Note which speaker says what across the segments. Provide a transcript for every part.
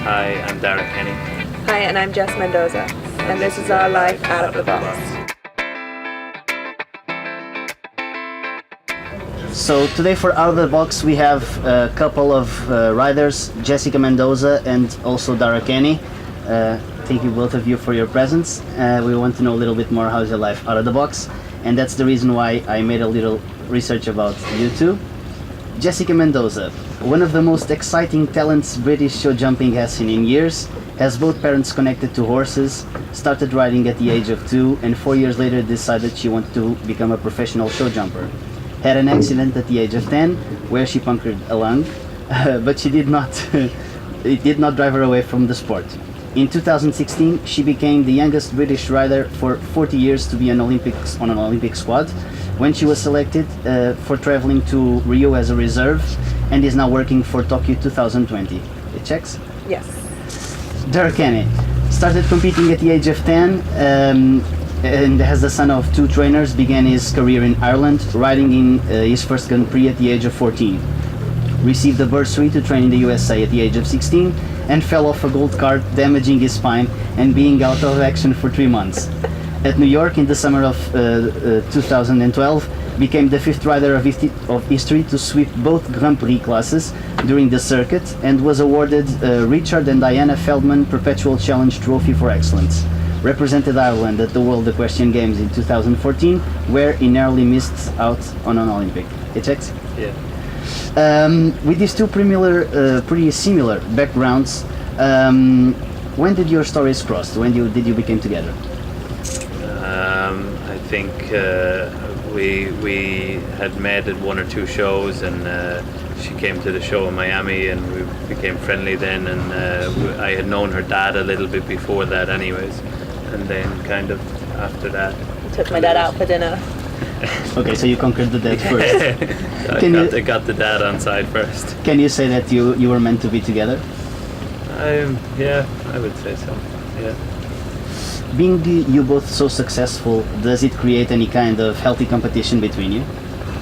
Speaker 1: Hi, I'm Darragh.
Speaker 2: Hi, and I'm Jess Mendoza, and this is our life out of the box.
Speaker 3: So today for Out of the Box we have a couple of riders, Jessica Mendoza and also Darragh. Thank you both of you for your presence. We want to know a little bit more how's your life out of the box, and that's the reason why I made a little research about you two. Jessica Mendoza, one of the most exciting talents British show jumping has seen in years, has both parents connected to horses, started riding at the age of 2, and 4 years later decided she wanted to become a professional show jumper. Had an accident at the age of 10 where she punctured a lung, but she did not it did not drive her away from the sport. In 2016 she became the youngest British rider for 40 years to be on an Olympic squad, when she was selected for traveling to Rio as a reserve, and is now working for Tokyo 2020. It checks?
Speaker 2: Yes.
Speaker 3: Darragh started competing at the age of 10, and as the son of 2 trainers began his career in Ireland, riding in his first Grand Prix at the age of 14. Received a bursary to train in the USA at the age of 16 and fell off a gold cart, damaging his spine and being out of action for 3 months. At New York in the summer of 2012, became the 5th rider of history to sweep both Grand Prix classes during the circuit, and was awarded Richard and Diana Feldman Perpetual Challenge Trophy for Excellence. Represented Ireland at the World Equestrian Games in 2014, where he narrowly missed out on an Olympic. It checks?
Speaker 1: Yeah.
Speaker 3: With these two pretty similar backgrounds, when did your stories cross? When did you become together?
Speaker 1: I think we had met at 1 or 2 shows, and she came to the show in Miami, and we became friendly then, and I had known her dad a little bit before that anyways, and then kind of after that
Speaker 2: Took my dad out for dinner.
Speaker 3: Okay, so you conquered the dad first.
Speaker 1: I got the dad on side first.
Speaker 3: Can you say that you were meant to be together?
Speaker 1: Yeah, I would say so. Yeah.
Speaker 3: Being you both so successful, does it create any kind of healthy competition between you?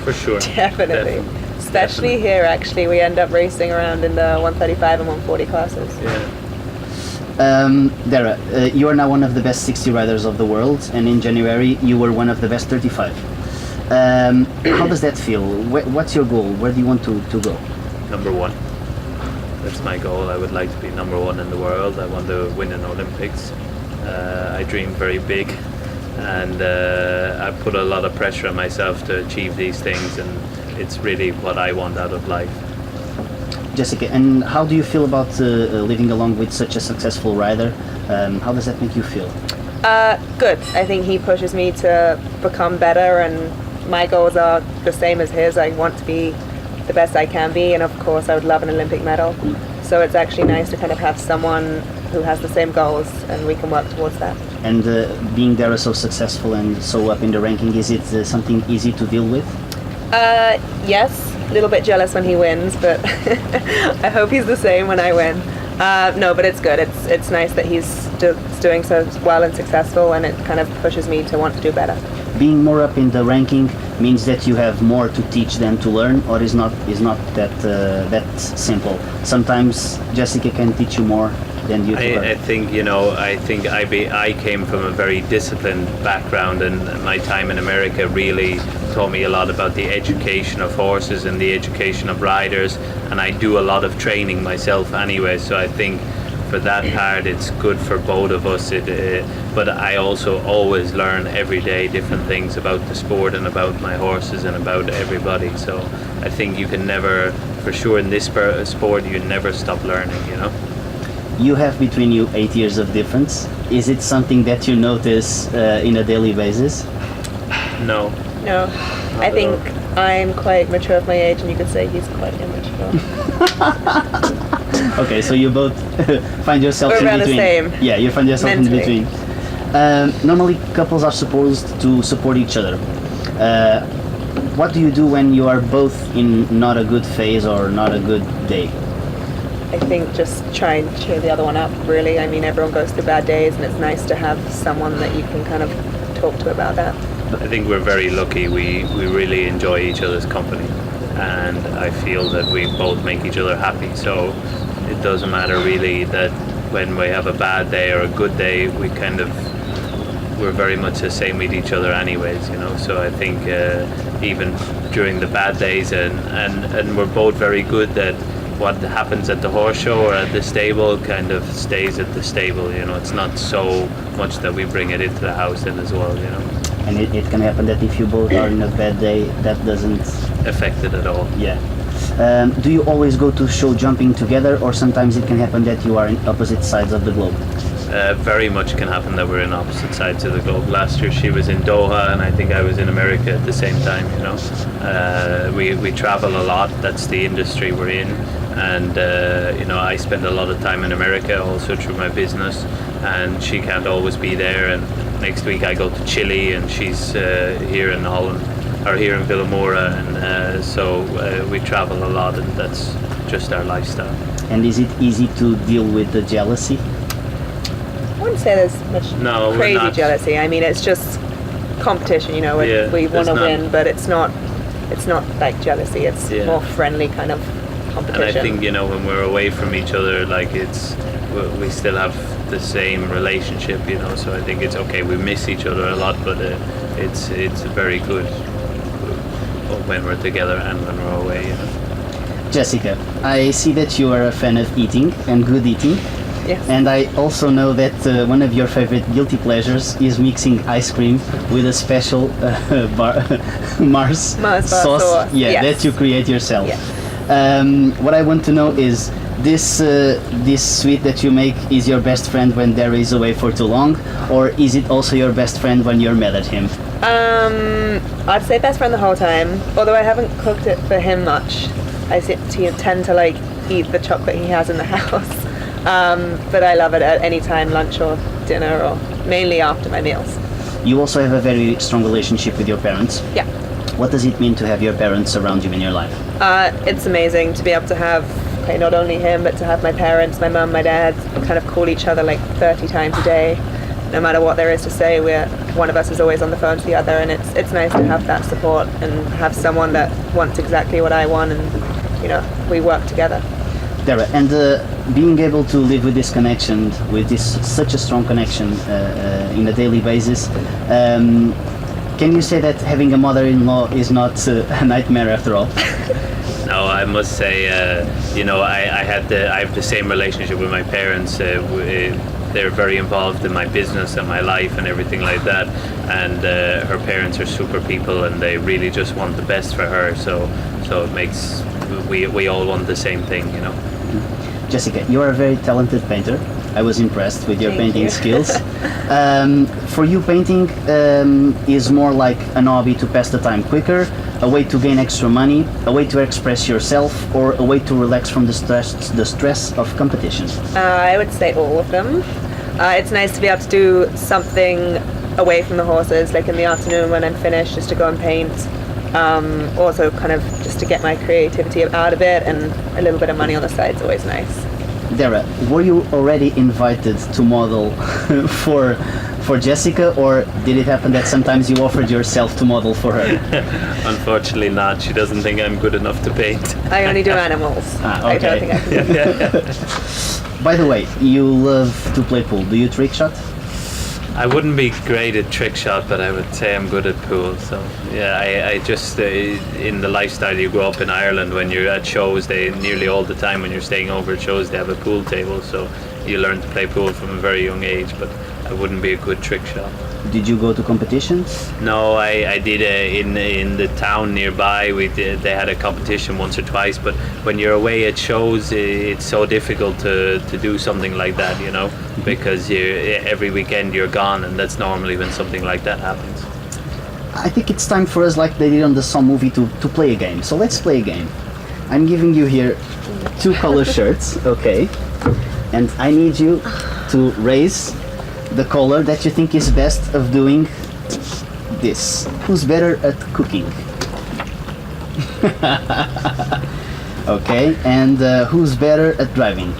Speaker 1: For sure.
Speaker 2: Definitely. Especially here, actually, we end up racing around in the 135 and 140 classes.
Speaker 1: Yeah.
Speaker 3: Darragh, you are now one of the best 60 riders of the world, and in January you were one of the best 35. How does that feel? What's your goal? Where do you want to go?
Speaker 1: Number 1. That's my goal. I would like to be number 1 in the world. I want to win an Olympics. I dream very big, and I put a lot of pressure on myself to achieve these things, and it's really what I want out of life.
Speaker 3: Jessica, and how do you feel about living along with such a successful rider? How does that make you feel?
Speaker 2: Good. I think he pushes me to become better, and my goals are the same as his. I want to be the best I can be, and of course I would love an Olympic medal. So it's actually nice to kind of have someone who has the same goals, and we can work towards that.
Speaker 3: And being Darragh so successful and so up in the ranking, is it something easy to deal with?
Speaker 2: Yes, a little bit jealous when he wins, but I hope he's the same when I win. No, but it's good. It's nice that he's doing so well and successful, and it kind of pushes me to want to do better.
Speaker 3: Being more up in the ranking means that you have more to teach than to learn, or is not that simple. Sometimes Jessica can teach you more than you.
Speaker 1: I think I came from a very disciplined background, and my time in America really taught me a lot about the education of horses and the education of riders, and I do a lot of training myself anyway, so I think for that part it's good for both of us. But I also always learn every day different things about the sport and about my horses and about everybody, so I think you can never, for sure in this sport, you never stop learning, you know.
Speaker 3: You have between you 8 years of difference. Is it something that you notice in a daily basis?
Speaker 1: No.
Speaker 2: No, I think I'm quite mature of my age, and you could say he's quite immature.
Speaker 3: Okay, so you both find yourselves in
Speaker 2: around
Speaker 3: between.
Speaker 2: the same.
Speaker 3: Yeah, you find yourself in
Speaker 2: Mentally.
Speaker 3: between. Normally, couples are supposed to support each other. What do you do when you are both in not a good phase or not a good day?
Speaker 2: I think just try and cheer the other one up, really. I mean, everyone goes through bad days, and it's nice to have someone that you can kind of talk to about that.
Speaker 1: I think we're very lucky. We really enjoy each other's company, and I feel that we both make each other happy. So it doesn't matter really that when we have a bad day or a good day, we're very much the same with each other anyways, you know. So I think even during the bad days, and we're both very good that what happens at the horse show or at the stable kind of stays at the stable, you know. It's not so much that we bring it into the house then as well, you know.
Speaker 3: And it can happen that if you both are in a bad day, that doesn't
Speaker 1: Affect it at all.
Speaker 3: Yeah. Do you always go to show jumping together, or sometimes it can happen that you are in opposite sides of the globe?
Speaker 1: Very much can happen that we're in opposite sides of the globe. Last year she was in Doha and I think I was in America at the same time, you know. We travel a lot, that's the industry we're in, and you know, I spend a lot of time in America also through my business, and she can't always be there, and next week I go to Chile and she's here in Holland, or here in Villamora, and so we travel a lot, and that's just our lifestyle.
Speaker 3: And is it easy to deal with the jealousy?
Speaker 2: I wouldn't say there's much
Speaker 1: No, we're
Speaker 2: crazy
Speaker 1: not.
Speaker 2: jealousy. I mean, it's just competition, you know.
Speaker 1: Yeah,
Speaker 2: We want to
Speaker 1: there's
Speaker 2: win, but it's not like jealousy. It's
Speaker 1: Yeah.
Speaker 2: more friendly kind of
Speaker 1: And
Speaker 2: competition.
Speaker 1: I think, you know, when we're away from each other, like we still have the same relationship, you know. So I think it's okay. We miss each other a lot, but it's very good when we're together and when we're away, you know.
Speaker 3: Jessica, I see that you are a fan of eating and good eating.
Speaker 2: Yes.
Speaker 3: And I also know that one of your favorite guilty pleasures is mixing ice cream with a special Mars
Speaker 2: Mars bar
Speaker 3: sauce.
Speaker 2: sauce,
Speaker 3: Yeah,
Speaker 2: yes.
Speaker 3: that you create yourself.
Speaker 2: Yes.
Speaker 3: What I want to know is this sweet that you make is your best friend when Darragh is away for too long, or is it also your best friend when you're mad at him?
Speaker 2: I'd say best friend the whole time. Although I haven't cooked it for him much, I tend to like eat the chocolate he has in the house. But I love it at any time, lunch or dinner, or mainly after my meals.
Speaker 3: You also have a very strong relationship with your parents.
Speaker 2: Yeah.
Speaker 3: What does it mean to have your parents around you in your life?
Speaker 2: It's amazing to be able to have, okay, not only him, but to have my parents, my mum, my dad, kind of call each other like 30 times a day. No matter what there is to say, one of us is always on the phone to the other, and it's nice to have that support and have someone that wants exactly what I want, and you know, we work together.
Speaker 3: Darragh, and being able to live with this connection, with such a strong connection in a daily basis, can you say that having a mother-in-law is not a nightmare after all?
Speaker 1: No, I must say, you know, I have the same relationship with my parents. They're very involved in my business and my life and everything like that. And her parents are super people, and they really just want the best for her. So it makes we all want the same thing, you know.
Speaker 3: Jessica, you are a very talented painter. I was impressed with your
Speaker 2: Thank
Speaker 3: painting
Speaker 2: you.
Speaker 3: skills. For you, painting is more like an hobby to pass the time quicker, a way to gain extra money, a way to express yourself, or a way to relax from the stress of competition?
Speaker 2: I would say all of them. It's nice to be able to do something away from the horses, like in the afternoon when I'm finished, just to go and paint. Also kind of just to get my creativity out of it, and a little bit of money on the side is always nice.
Speaker 3: Darragh, were you already invited to model for Jessica, or did it happen that sometimes you offered yourself to model for her?
Speaker 1: Unfortunately not. She doesn't think I'm good enough to paint.
Speaker 2: I only do animals. I don't
Speaker 3: okay.
Speaker 2: think I can.
Speaker 3: By the way, you love to play pool. Do you trick shot?
Speaker 1: I wouldn't be great at trick shot, but I would say I'm good at pool. So yeah, I just in the lifestyle you grow up in Ireland, when you're at shows, they nearly all the time when you're staying over at shows, they have a pool table. So you learn to play pool from a very young age. But I wouldn't be a good trick shot.
Speaker 3: Did you go to competitions?
Speaker 1: No, I did in the town nearby. They had a competition once or twice, but when you're away at shows, it's so difficult to do something like that, you know, because every weekend you're gone, and that's normally when something like that happens.
Speaker 3: I think it's time for us, like they did on the Saw movie, to play a game. So let's play a game. I'm giving you here 2 color shirts, okay? And I need you to raise the color that you think is best of doing this. Who's better at cooking? Okay, and who's better at driving?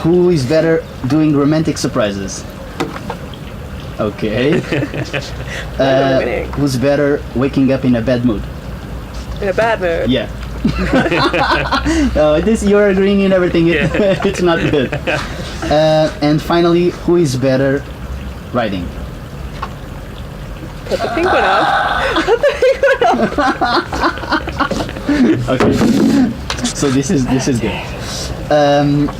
Speaker 3: Who is better doing romantic surprises? Okay.
Speaker 2: Winning.
Speaker 3: Who's better waking up in a bad mood?
Speaker 2: In a bad mood.
Speaker 3: Yeah. This you're agreeing in everything.
Speaker 1: Yeah.
Speaker 3: It's not good. And finally, who is better riding?
Speaker 2: Put the pink one up.
Speaker 3: Okay. So this is good.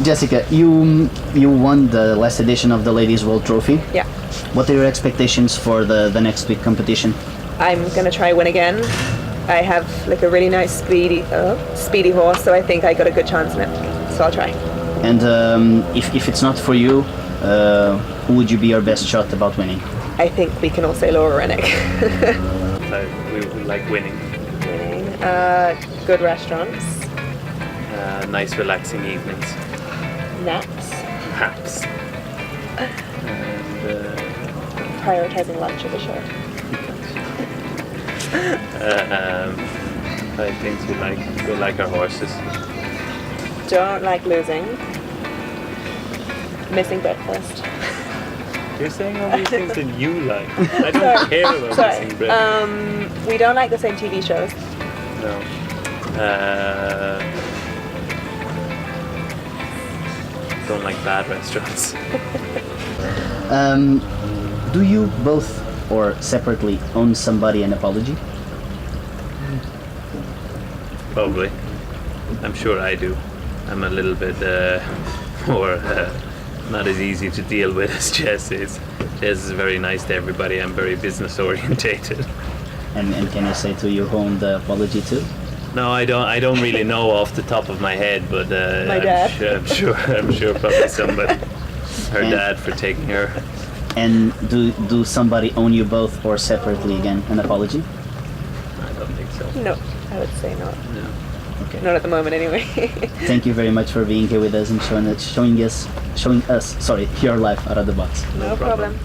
Speaker 3: Jessica, you won the last edition of the Ladies World Trophy.
Speaker 2: Yeah.
Speaker 3: What are your expectations for the next week competition?
Speaker 2: I'm gonna try win again. I have like a really nice speedy horse, so I think I got a good chance in it. So I'll try.
Speaker 3: And if it's not for you, who would you be your best shot about winning?
Speaker 2: I think we can all say Laura Rennick.
Speaker 1: We like winning.
Speaker 2: Good restaurants.
Speaker 1: Nice relaxing evenings.
Speaker 2: Naps.
Speaker 1: Perhaps. And
Speaker 2: Prioritizing lunch over short.
Speaker 1: I think we like our horses.
Speaker 2: Don't like losing. Missing breakfast.
Speaker 1: You're saying all these things that you like. I don't care about missing breakfast.
Speaker 2: We don't like the same TV shows.
Speaker 1: No. Don't like bad restaurants.
Speaker 3: Do you both or separately own somebody an apology?
Speaker 1: Probably. I'm sure I do. I'm a little bit more not as easy to deal with as Jess is. Jess is very nice to everybody. I'm very business orientated.
Speaker 3: And can you say to you who owned the apology too?
Speaker 1: No, I don't really know off the top of my head, but
Speaker 2: My dad.
Speaker 1: I'm sure probably somebody. Her
Speaker 3: And-
Speaker 1: dad for taking her.
Speaker 3: And do somebody own you both or separately again an apology?
Speaker 1: I don't think so.
Speaker 2: No, I would say not.
Speaker 1: No.
Speaker 3: Okay.
Speaker 2: Not at the moment, anyway.
Speaker 3: Thank you very much for being here with us and showing us your life out of the box.
Speaker 2: No problem.